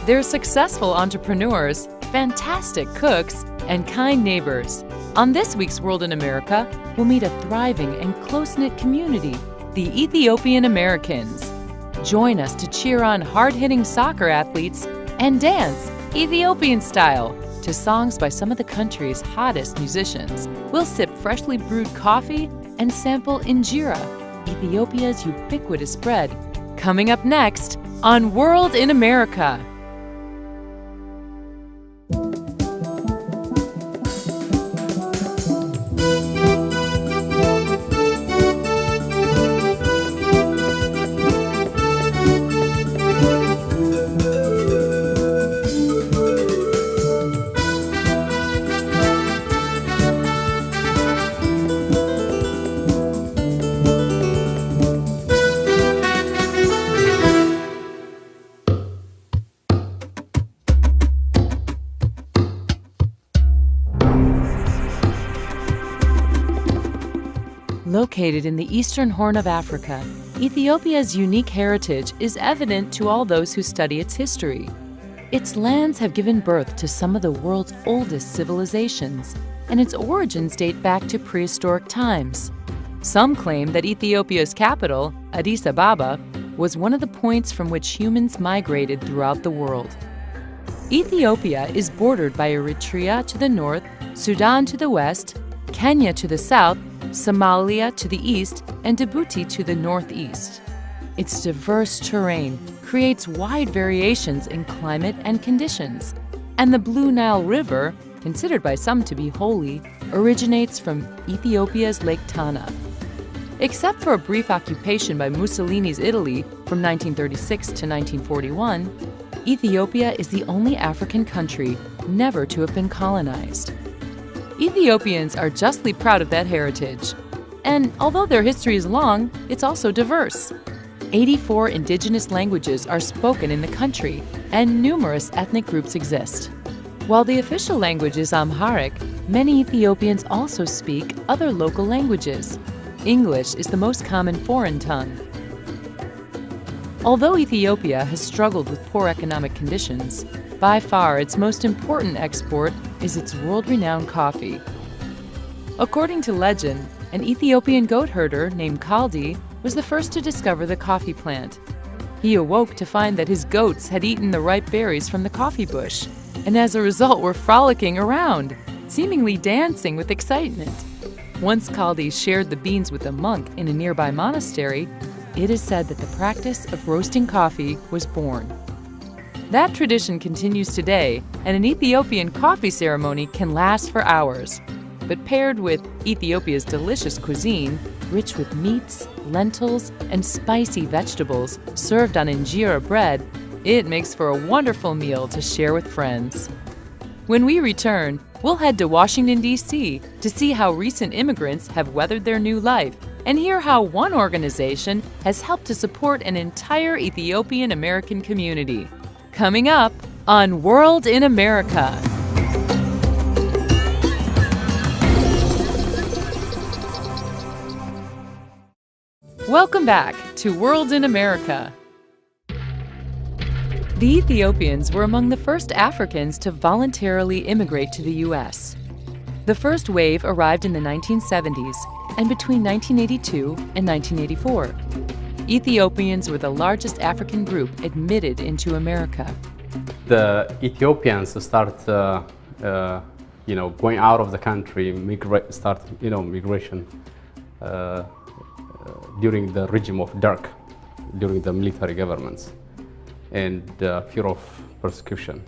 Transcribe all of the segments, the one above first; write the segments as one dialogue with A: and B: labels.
A: They're successful entrepreneurs, fantastic cooks, and kind neighbors. On this week's World in America, we'll meet a thriving and close-knit community, the Ethiopian Americans. Join us to cheer on hard-hitting soccer athletes and dance, Ethiopian style, to songs by some of the country's hottest musicians. We'll sip freshly brewed coffee and sample injera, Ethiopia's ubiquitous bread. Coming up next on World in America. Located in the eastern Horn of Africa, Ethiopia's unique heritage is evident to all those who study its history. Its lands have given birth to some of the world's oldest civilizations, and its origins date back to prehistoric times. Some claim that Ethiopia's capital, Addis Ababa, was one of the points from which humans migrated throughout the world. Ethiopia is bordered by Eritrea to the north, Sudan to the west, Kenya to the south, Somalia to the east, and Djibouti to the northeast. Its diverse terrain creates wide variations in climate and conditions, and the Blue Nile River, considered by some to be holy, originates from Ethiopia's Lake Tana. Except for a brief occupation by Mussolini's Italy from 1936 to 1941, Ethiopia is the only African country never to have been colonized. Ethiopians are justly proud of that heritage. And although their history is long, it's also diverse. 84 indigenous languages are spoken in the country, and numerous ethnic groups exist. While the official language is Amharic, many Ethiopians also speak other local languages. English is the most common foreign tongue. Although Ethiopia has struggled with poor economic conditions, by far its most important export is its world-renowned coffee. According to legend, an Ethiopian goat herder named Kaldi was the first to discover the coffee plant. He awoke to find that his goats had eaten the ripe berries from the coffee bush, and as a result were frolicking around, seemingly dancing with excitement. Once Kaldi shared the beans with a monk in a nearby monastery, it is said that the practice of roasting coffee was born. That tradition continues today, and an Ethiopian coffee ceremony can last for hours. But paired with Ethiopia's delicious cuisine, rich with meats, lentils, and spicy vegetables served on injera bread, it makes for a wonderful meal to share with friends. When we return, we'll head to Washington, D.C. to see how recent immigrants have weathered their new life and hear how one organization has helped to support an entire Ethiopian American community. Coming up on World in America. Welcome back to World in America. The Ethiopians were among the first Africans to voluntarily immigrate to the U.S. The first wave arrived in the 1970s, and between 1982 and 1984. Ethiopians were the largest African group admitted into America.
B: The Ethiopians start, going out of the country, migration during the regime of Dark, during the military governments, and fear of persecution.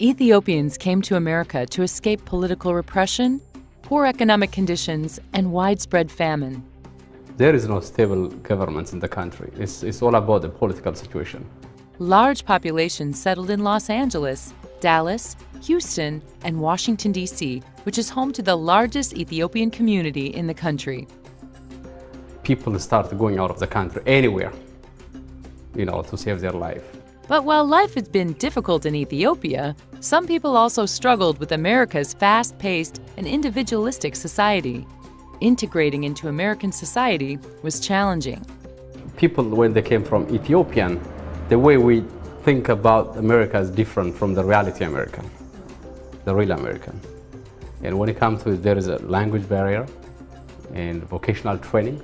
A: Ethiopians came to America to escape political repression, poor economic conditions, and widespread famine.
B: There is no stable government in the country. It's all about the political situation.
A: Large populations settled in Los Angeles, Dallas, Houston, and Washington, D.C., which is home to the largest Ethiopian community in the country.
B: People start going out of the country anywhere, to save their life.
A: But while life has been difficult in Ethiopia, some people also struggled with America's fast-paced and individualistic society. Integrating into American society was challenging.
B: People, when they came from Ethiopian, the way we think about America as different from the reality American, the real American. And when it comes to it, there is a language barrier and vocational training.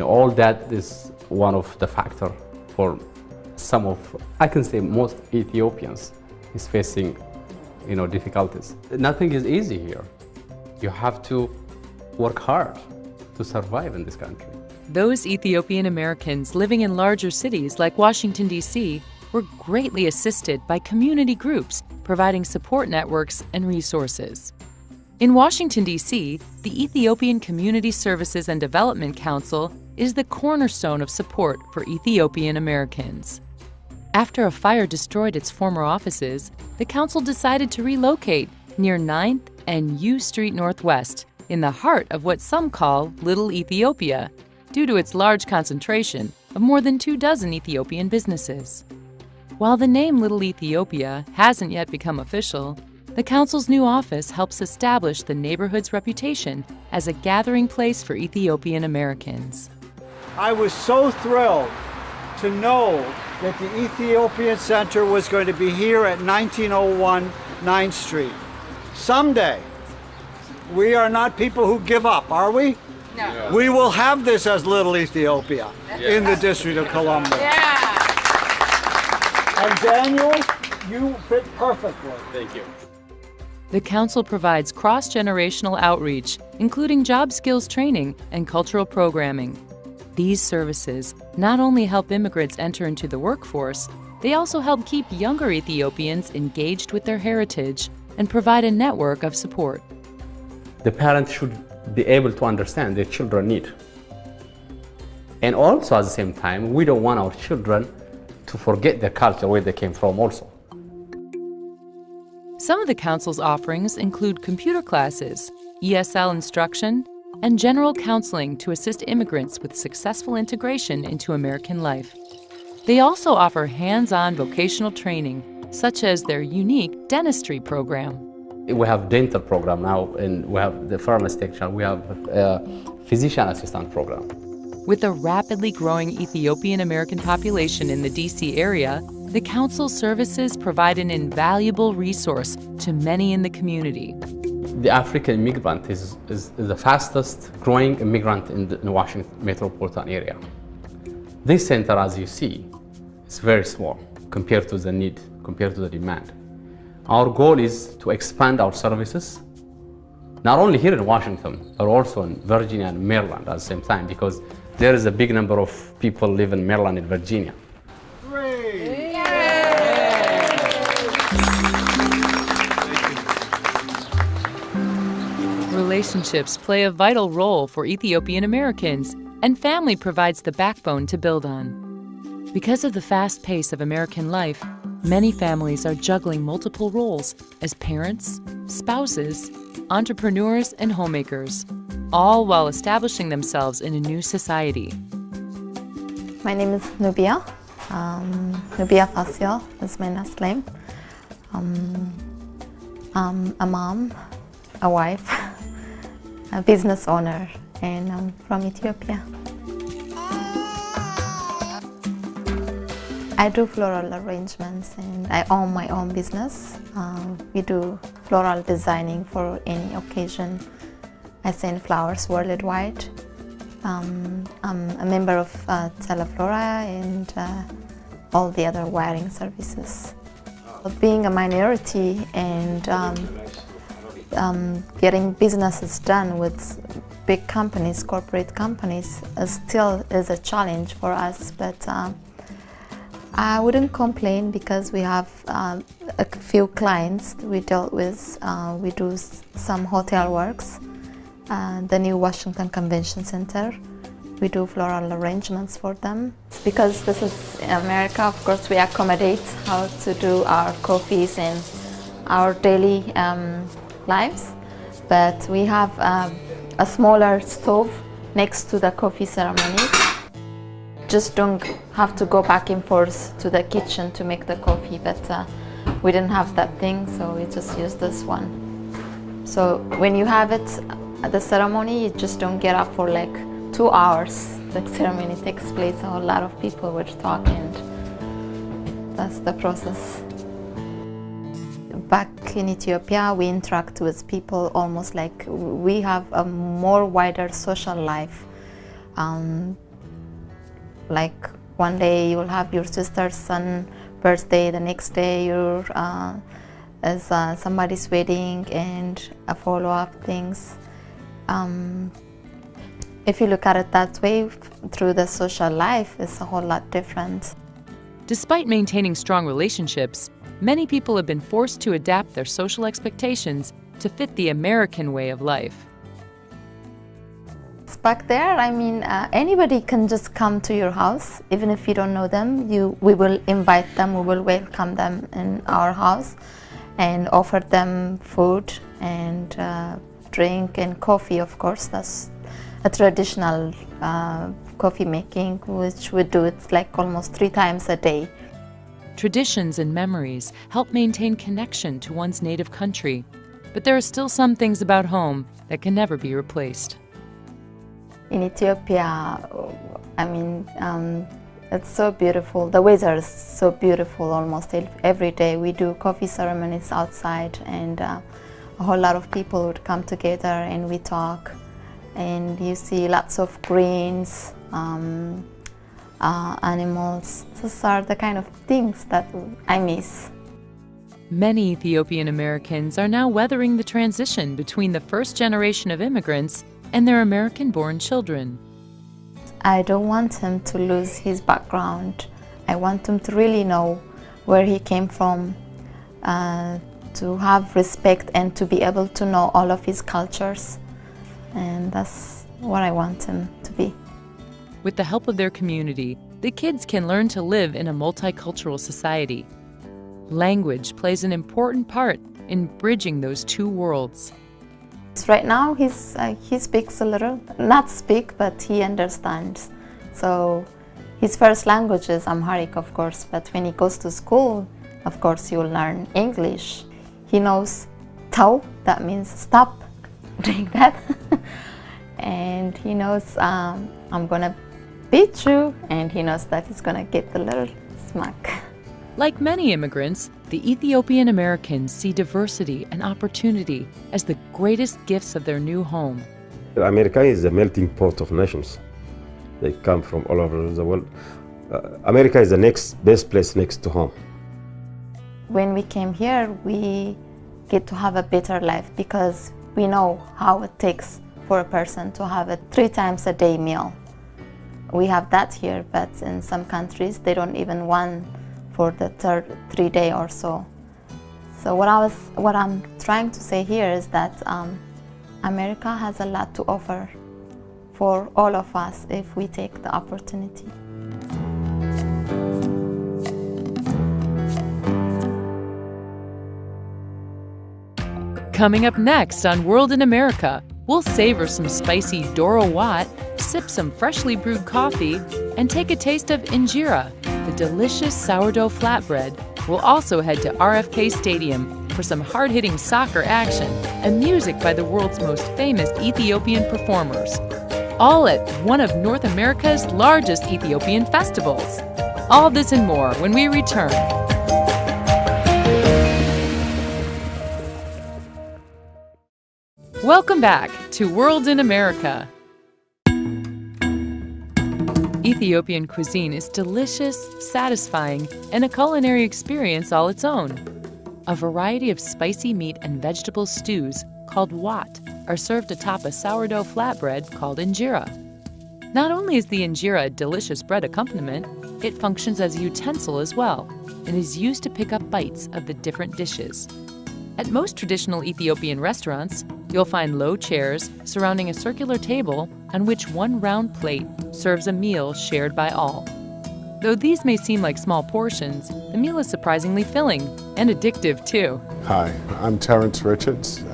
B: All that is one of the factors for some of, I can say most Ethiopians is facing, difficulties. Nothing is easy here. You have to work hard to survive in this country.
A: Those Ethiopian Americans living in larger cities like Washington, D.C., were greatly assisted by community groups providing support networks and resources. In Washington, D.C., the Ethiopian Community Services and Development Council is the cornerstone of support for Ethiopian Americans. After a fire destroyed its former offices, the council decided to relocate near 9th and U Street Northwest, in the heart of what some call Little Ethiopia, due to its large concentration of more than 24 Ethiopian businesses. While the name Little Ethiopia hasn't yet become official, the council's new office helps establish the neighborhood's reputation as a gathering place for Ethiopian Americans.
C: I was so thrilled to know that the Ethiopian Center was going to be here at 1901 9th Street. Someday, we are not people who give up, are we? No. We will have this as Little Ethiopia in the District of Columbia.
D: Yeah.
C: And Daniel, you fit perfectly.
B: Thank you.
A: The council provides cross-generational outreach, including job skills training and cultural programming. These services not only help immigrants enter into the workforce, they also help keep younger Ethiopians engaged with their heritage and provide a network of support.
B: The parents should be able to understand their children's need. And also at the same time, we don't want our children to forget their culture, where they came from also.
A: Some of the council's offerings include computer classes, ESL instruction, and general counseling to assist immigrants with successful integration into American life. They also offer hands-on vocational training, such as their unique dentistry program.
B: We have dental program now, and we have the pharmacy technician, we have a physician assistant program.
A: With a rapidly growing Ethiopian American population in the D.C. area, the council services provide an invaluable resource to many in the community.
B: The African immigrant is the fastest growing immigrant in the Washington metropolitan area. This center, as you see, is very small compared to the need, compared to the demand. Our goal is to expand our services, not only here in Washington, but also in Virginia and Maryland at the same time, because there is a big number of people live in Maryland and Virginia.
A: Relationships play a vital role for Ethiopian Americans, and family provides the backbone to build on. Because of the fast pace of American life, many families are juggling multiple roles as parents, spouses, entrepreneurs, and homemakers, all while establishing themselves in a new society.
D: My name is Nubia. Nubia Fasil is my last name. I'm a mom, a wife, a business owner, and I'm from Ethiopia. I do floral arrangements and I own my own business. We do floral designing for any occasion. I send flowers worldwide. I'm a member of Teleflora and all the other wiring services. Being a minority and getting businesses done with big companies, corporate companies, still is a challenge for us, but I wouldn't complain because we have a few clients we dealt with. We do some hotel works, the new Washington Convention Center. We do floral arrangements for them. Because this is America, of course, we accommodate how to do our coffees and our daily lives. But we have a smaller stove next to the coffee ceremony. Just don't have to go back and forth to the kitchen to make the coffee, but we didn't have that thing, so we just used this one. So when you have it at the ceremony, you just don't get up for like 2 hours. The ceremony takes place, a whole lot of people were talking. that's the process. Back in Ethiopia, we interact with people almost like we have a more wider social life. Like one day you will have your sister's son birthday, the next day you're somebody's wedding and a follow-up things. If you look at it that way, through the social life, it's a whole lot different.
A: Despite maintaining strong relationships, many people have been forced to adapt their social expectations to fit the American way of life.
D: Back there, I mean, anybody can just come to your house, even if you don't know them. We will invite them, we will welcome them in our house and offer them food and drink and coffee, of course. That's a traditional coffee making, which we do it like almost 3 times a day.
A: Traditions and memories help maintain connection to one's native country, but there are still some things about home that can never be replaced.
D: In Ethiopia, I mean, it's so beautiful. The weather is so beautiful almost every day. We do coffee ceremonies outside, and a whole lot of people would come together and we talk. And you see lots of greens, animals. Those are the kind of things that I miss.
A: Many Ethiopian Americans are now weathering the transition between the first generation of immigrants and their American-born children.
D: I don't want him to lose his background. I want him to really know where he came from, to have respect and to be able to know all of his cultures. And that's what I want him to be.
A: With the help of their community, the kids can learn to live in a multicultural society. Language plays an important part in bridging those two worlds.
D: Right now, he speaks a little, not speak, but he understands. So his first language is Amharic, of course, but when he goes to school, of course, he will learn English. He knows tau, that means stop doing that. And he knows I'm gonna beat you, and he knows that he's gonna get the little smack.
A: Like many immigrants, the Ethiopian Americans see diversity and opportunity as the greatest gifts of their new home.
E: America is a melting pot of nations. They come from all over the world. America is the next best place next to home.
D: When we came here, we get to have a better life because we know how it takes for a person to have a 3 times a day meal. We have that here, but in some countries they don't even want for the 3 day or so. So what I'm trying to say here is that America has a lot to offer for all of us if we take the opportunity.
A: Coming up next on World in America, we'll savor some spicy Doro Wat, sip some freshly brewed coffee, and take a taste of injera, the delicious sourdough flatbread. We'll also head to RFK Stadium for some hard-hitting soccer action and music by the world's most famous Ethiopian performers. All at one of North America's largest Ethiopian festivals. All this and more when we return. Welcome back to World in America. Ethiopian cuisine is delicious, satisfying, and a culinary experience all its own. A variety of spicy meat and vegetable stews called wat are served atop a sourdough flatbread called injera. Not only is the injera a delicious bread accompaniment, it functions as a utensil as well and is used to pick up bites of the different dishes. At most traditional Ethiopian restaurants, you'll find low chairs surrounding a circular table on which one round plate serves a meal shared by all. Though these may seem like small portions, the meal is surprisingly filling and addictive too.
F: Hi, I'm Terrence Richards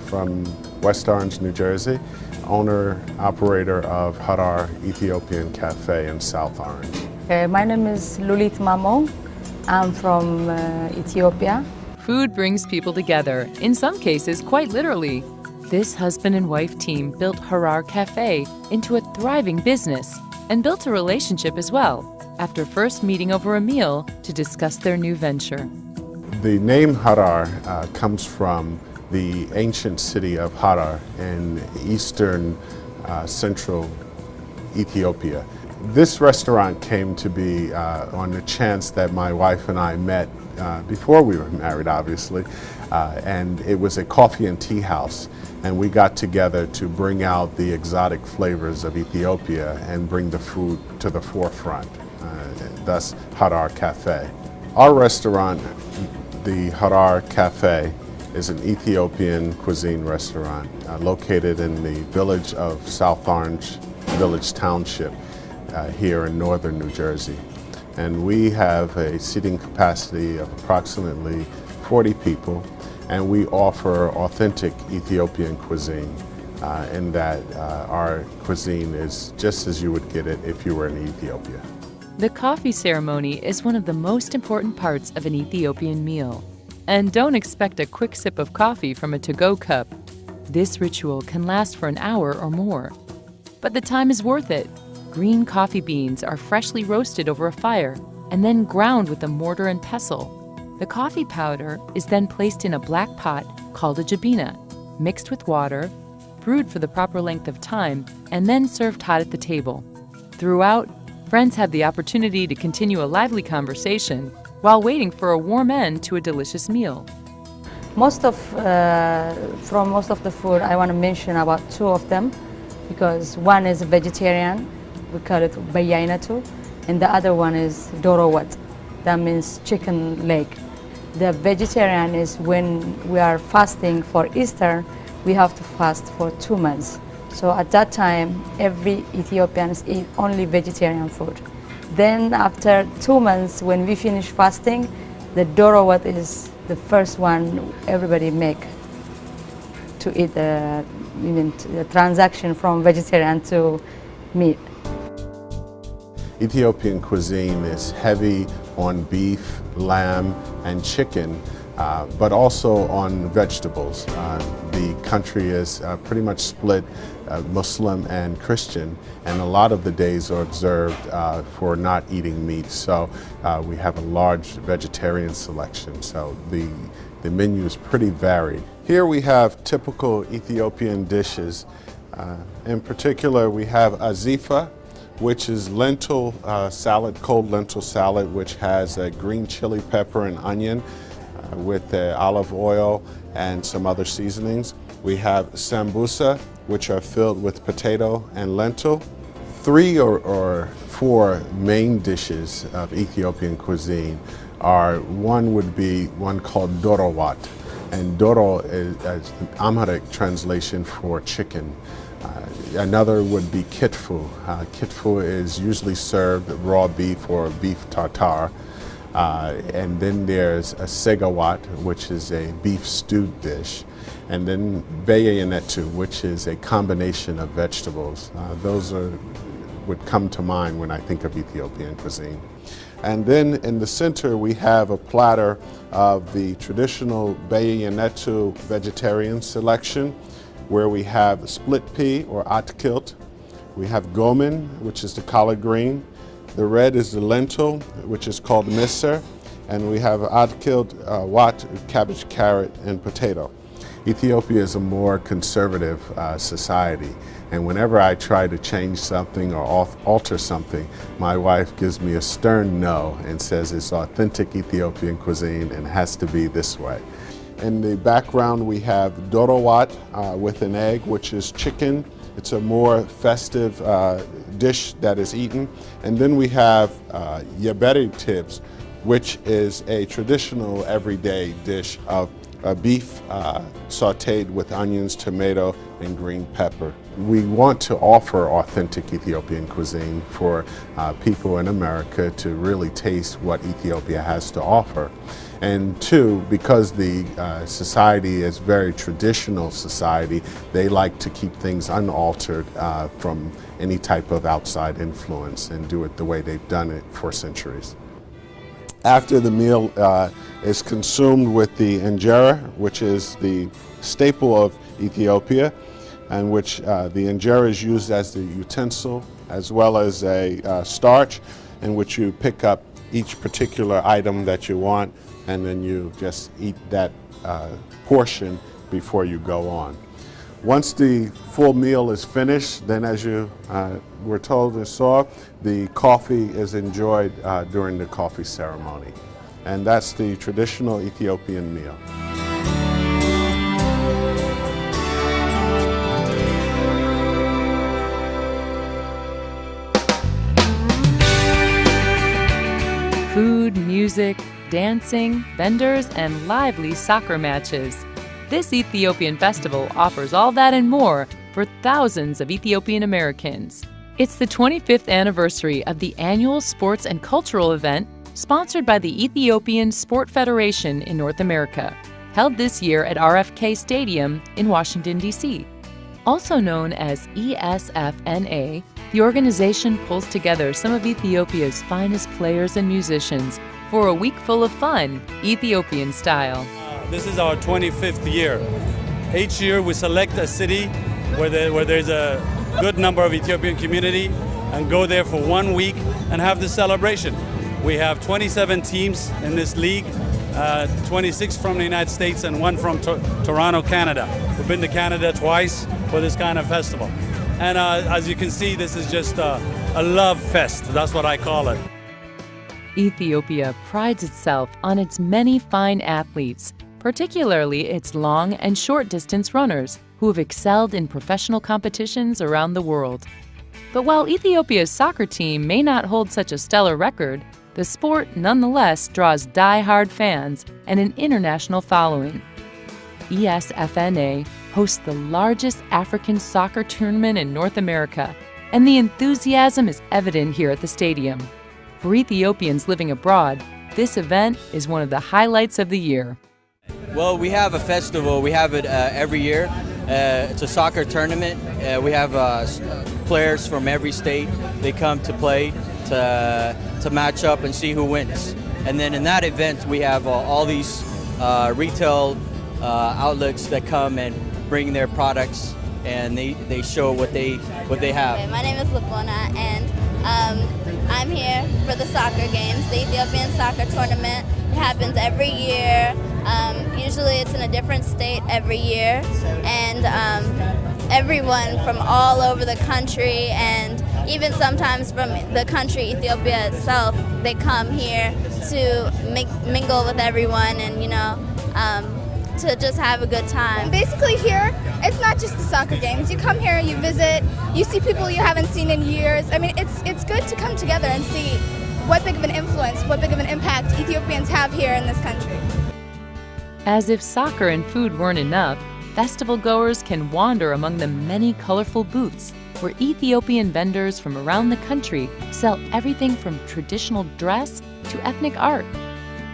F: from West Orange, New Jersey, owner-operator of Harar Ethiopian Cafe in South Orange.
G: My name is Lulit Mamo. I'm from Ethiopia.
A: Food brings people together, in some cases quite literally. This husband and wife team built Harar Cafe into a thriving business and built a relationship as well, after first meeting over a meal to discuss their new venture.
F: The name Harar comes from the ancient city of Harar in eastern central Ethiopia. This restaurant came to be on the chance that my wife and I met before we were married, obviously, and it was a coffee and tea house, and we got together to bring out the exotic flavors of Ethiopia and bring the food to the forefront, thus Harar Cafe. Our restaurant, the Harar Cafe, is an Ethiopian cuisine restaurant located in the village of South Orange Village Township here in northern New Jersey. And we have a seating capacity of approximately 40 people, and we offer authentic Ethiopian cuisine in that our cuisine is just as you would get it if you were in Ethiopia.
A: The coffee ceremony is one of the most important parts of an Ethiopian meal. And don't expect a quick sip of coffee from a to-go cup. This ritual can last for an hour or more. But the time is worth it. Green coffee beans are freshly roasted over a fire and then ground with a mortar and pestle. The coffee powder is then placed in a black pot called a jabina, mixed with water, brewed for the proper length of time, and then served hot at the table. Throughout, friends have the opportunity to continue a lively conversation while waiting for a warm end to a delicious meal.
G: From most of the food, I want to mention about two of them, because one is vegetarian, we call it bayainatu, and the other one is dorowat, that means chicken leg. The vegetarian is when we are fasting for Easter, we have to fast for 2 months. So at that time, every Ethiopian eat only vegetarian food. Then after 2 months, when we finish fasting, the dorowat is the first one everybody make to eat the transaction from vegetarian to meat.
F: Ethiopian cuisine is heavy on beef, lamb, and chicken, but also on vegetables. The country is pretty much split Muslim and Christian, and a lot of the days are observed for not eating meat. So we have a large vegetarian selection. So the menu is pretty varied. Here we have typical Ethiopian dishes. In particular, we have azifa, which is lentil salad, cold lentil salad, which has a green chili pepper and onion with olive oil and some other seasonings. We have sambusa, which are filled with potato and lentil. 3 or 4 main dishes of Ethiopian cuisine are, one would be one called dorowat, and doro is the Amharic translation for chicken. Another would be kitfu. Kitfu is usually served raw beef or beef tartare. And then there's a segawat, which is a beef stewed dish. And then beyenetu, which is a combination of vegetables. Those would come to mind when I think of Ethiopian cuisine. And then in the center we have a platter of the traditional beyenetu vegetarian selection, where we have split pea or atkilt. We have gomen, which is the collard green. The red is the lentil, which is called misir, and we have atkilt, wat, cabbage, carrot, and potato. Ethiopia is a more conservative society, and whenever I try to change something or alter something, my wife gives me a stern no and says it's authentic Ethiopian cuisine and has to be this way. In the background we have dorowat with an egg, which is chicken. It's a more festive dish that is eaten. And then we have yaberi tips, which is a traditional everyday dish of beef sauteed with onions, tomato, and green pepper. We want to offer authentic Ethiopian cuisine for people in America to really taste what Ethiopia has to offer. And 2, because the society is very traditional society, they like to keep things unaltered from any type of outside influence and do it the way they've done it for centuries. After the meal is consumed with the injera, which is the staple of Ethiopia, and which the injera is used as the utensil as well as a starch. in which you pick up each particular item that you want, and then you just eat that portion before you go on. Once the full meal is finished, then as you were told and saw, the coffee is enjoyed during the coffee ceremony. And that's the traditional Ethiopian meal.
A: Food, music, dancing, vendors, and lively soccer matches. This Ethiopian festival offers all that and more for thousands of Ethiopian Americans. It's the 25th anniversary of the annual sports and cultural event sponsored by the Ethiopian Sport Federation in North America, held this year at RFK Stadium in Washington, D.C. Also known as ESFNA, the organization pulls together some of Ethiopia's finest players and musicians for a week full of fun, Ethiopian style.
H: This is our 25th year. Each year we select a city where there's a good number of Ethiopian community and go there for 1 week and have this celebration. We have 27 teams in this league, 26 from the United States and 1 from Toronto, Canada. We've been to Canada twice for this kind of festival. And as you can see, this is just a love fest. That's what I call it.
A: Ethiopia prides itself on its many fine athletes, particularly its long and short distance runners who have excelled in professional competitions around the world. But while Ethiopia's soccer team may not hold such a stellar record, the sport nonetheless draws die-hard fans and an international following. ESFNA hosts the largest African soccer tournament in North America, and the enthusiasm is evident here at the stadium. For Ethiopians living abroad, this event is one of the highlights of the year.
I: Well, we have a festival. We have it every year. It's a soccer tournament. We have players from every state. They come to play, to match up and see who wins. And then in that event, we have all these retail outlets that come and bring their products, and they show what they have.
J: Okay, my name is Lapona, and I'm here for the soccer games. The Ethiopian soccer tournament happens every year. Usually it's in a different state every year, and everyone from all over the country, and even sometimes from the country Ethiopia itself, they come here to mingle with everyone and, to just have a good time.
K: Basically here, it's not just the soccer games. You come here, you visit, you see people you haven't seen in years. I mean, it's good to come together and see what big of an influence, what big of an impact Ethiopians have here in this country.
A: As if soccer and food weren't enough, festival goers can wander among the many colorful booths where Ethiopian vendors from around the country sell everything from traditional dress to ethnic art.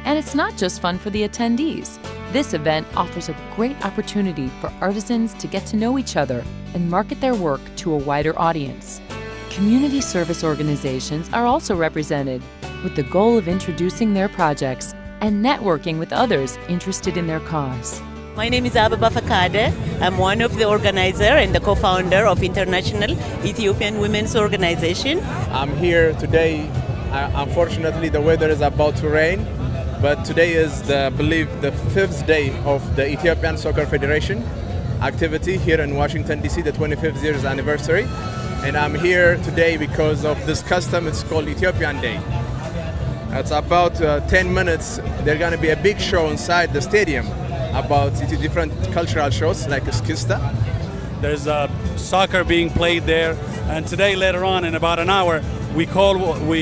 A: And it's not just fun for the attendees. This event offers a great opportunity for artisans to get to know each other and market their work to a wider audience. Community service organizations are also represented, with the goal of introducing their projects and networking with others interested in their cause.
L: My name is Ababa Fakade. I'm one of the organizers and the co-founder of International Ethiopian Women's Organization.
M: I'm here today. Unfortunately, the weather is about to rain, but today is, I believe, the 5th day of the Ethiopian Soccer Federation activity here in Washington, D.C., the 25th year's anniversary. And I'm here today because of this custom. It's called Ethiopian Day. It's about 10 minutes. There's going to be a big show inside the stadium about different cultural shows like Skista.
H: There's soccer being played there, and today later on in about an hour we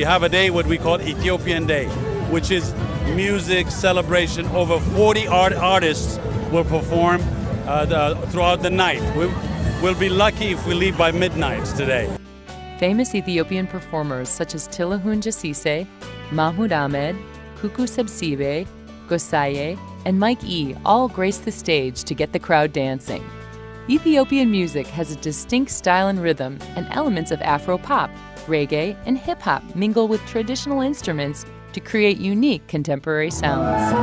H: have a day what we call Ethiopian Day, which is music celebration. Over 40 artists will perform throughout the night. We'll be lucky if we leave by midnight today.
A: Famous Ethiopian performers such as Tilahun Jasise, Mahmoud Ahmed, Kuku Sebsibe, Gosaye, and Mike E. all grace the stage to get the crowd dancing. Ethiopian music has a distinct style and rhythm, and elements of Afro-pop, reggae, and hip-hop mingle with traditional instruments to create unique contemporary sounds.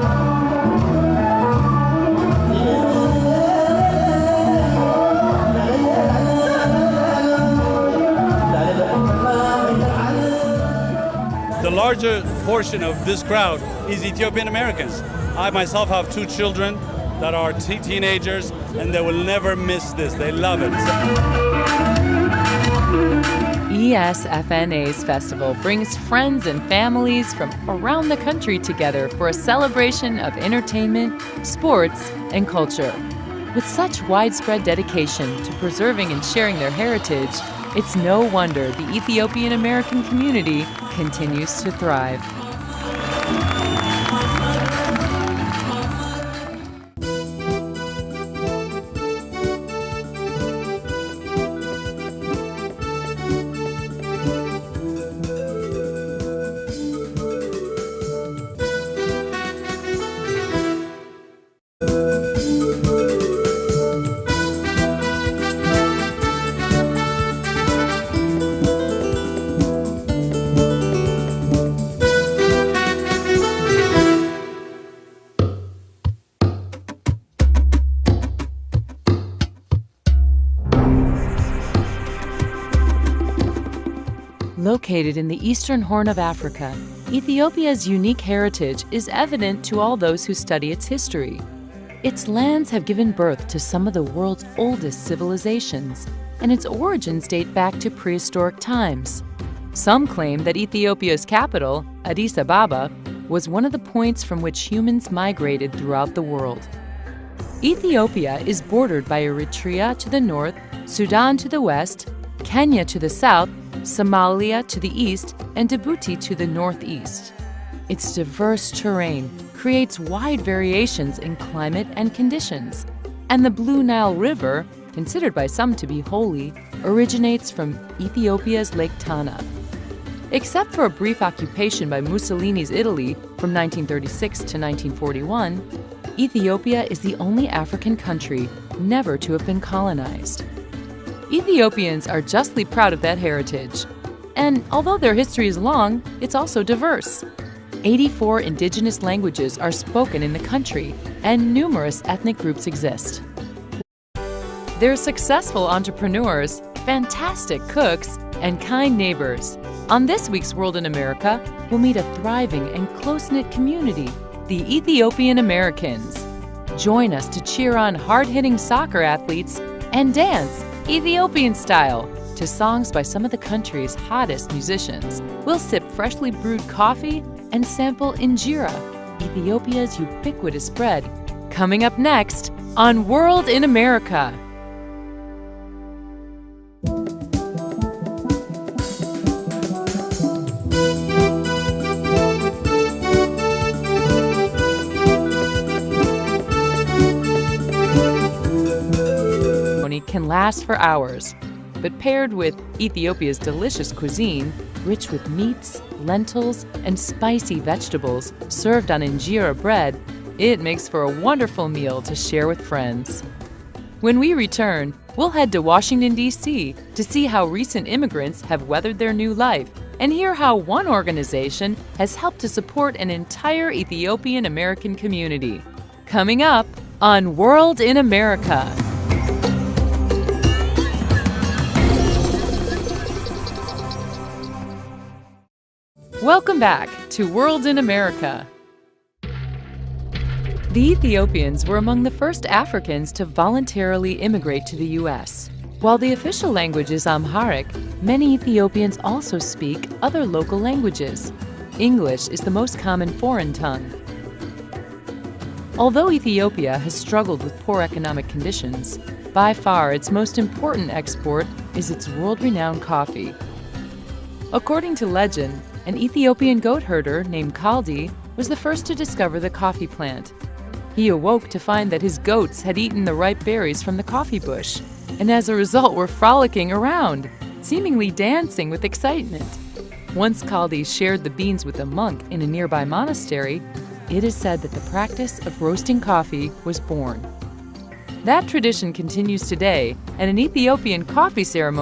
H: larger portion of this crowd is Ethiopian Americans. I myself have 2 children that are teenagers, and they will never miss this. They love it.
A: ESFNA's festival brings friends and families from around the country together for a celebration of entertainment, sports, and culture. With such widespread dedication to preserving and sharing their heritage, it's no wonder the Ethiopian American community continues to thrive. Located in the eastern Horn of Africa, Ethiopia's unique heritage is evident to all those who study its history. Its lands have given birth to some of the world's oldest civilizations, and its origins date back to prehistoric times. Some claim that Ethiopia's capital, Addis Ababa, was one of the points from which humans migrated throughout the world. Ethiopia is bordered by Eritrea to the north, Sudan to the west, Kenya to the south, Somalia to the east, and Djibouti to the northeast. Its diverse terrain creates wide variations in climate and conditions, and the Blue Nile River, considered by some to be holy, originates from Ethiopia's Lake Tana. Except for a brief occupation by Mussolini's Italy from 1936 to 1941, Ethiopia is the only African country never to have been colonized. Ethiopians are justly proud of that heritage. And although their history is long, it's also diverse. 84 indigenous languages are spoken in the country, and numerous ethnic groups exist. They're successful entrepreneurs, fantastic cooks, and kind neighbors. On this week's World in America, we'll meet a thriving and close-knit community, the Ethiopian Americans. Join us to cheer on hard-hitting soccer athletes and dance Ethiopian style to songs by some of the country's hottest musicians. We'll sip freshly brewed coffee and sample injera, Ethiopia's ubiquitous bread. Coming up next on World in America. Can last for hours, but paired with Ethiopia's delicious cuisine, rich with meats, lentils, and spicy vegetables served on injera bread, it makes for a wonderful meal to share with friends. When we return, we'll head to Washington, D.C. to see how recent immigrants have weathered their new life and hear how one organization has helped to support an entire Ethiopian American community. Coming up on World in America. Welcome back to World in America. The Ethiopians were among the first Africans to voluntarily immigrate to the U.S. While the official language is Amharic, many Ethiopians also speak other local languages. English is the most common foreign tongue. Although Ethiopia has struggled with poor economic conditions, by far its most important export is its world-renowned coffee. According to legend, an Ethiopian goat herder named Kaldi was the first to discover the coffee plant. He awoke to find that his goats had eaten the ripe berries from the coffee bush, and as a result were frolicking around, seemingly dancing with excitement. Once Kaldi shared the beans with a monk in a nearby monastery, it is said that the practice of roasting coffee was born. That tradition continues today, and an Ethiopian coffee ceremony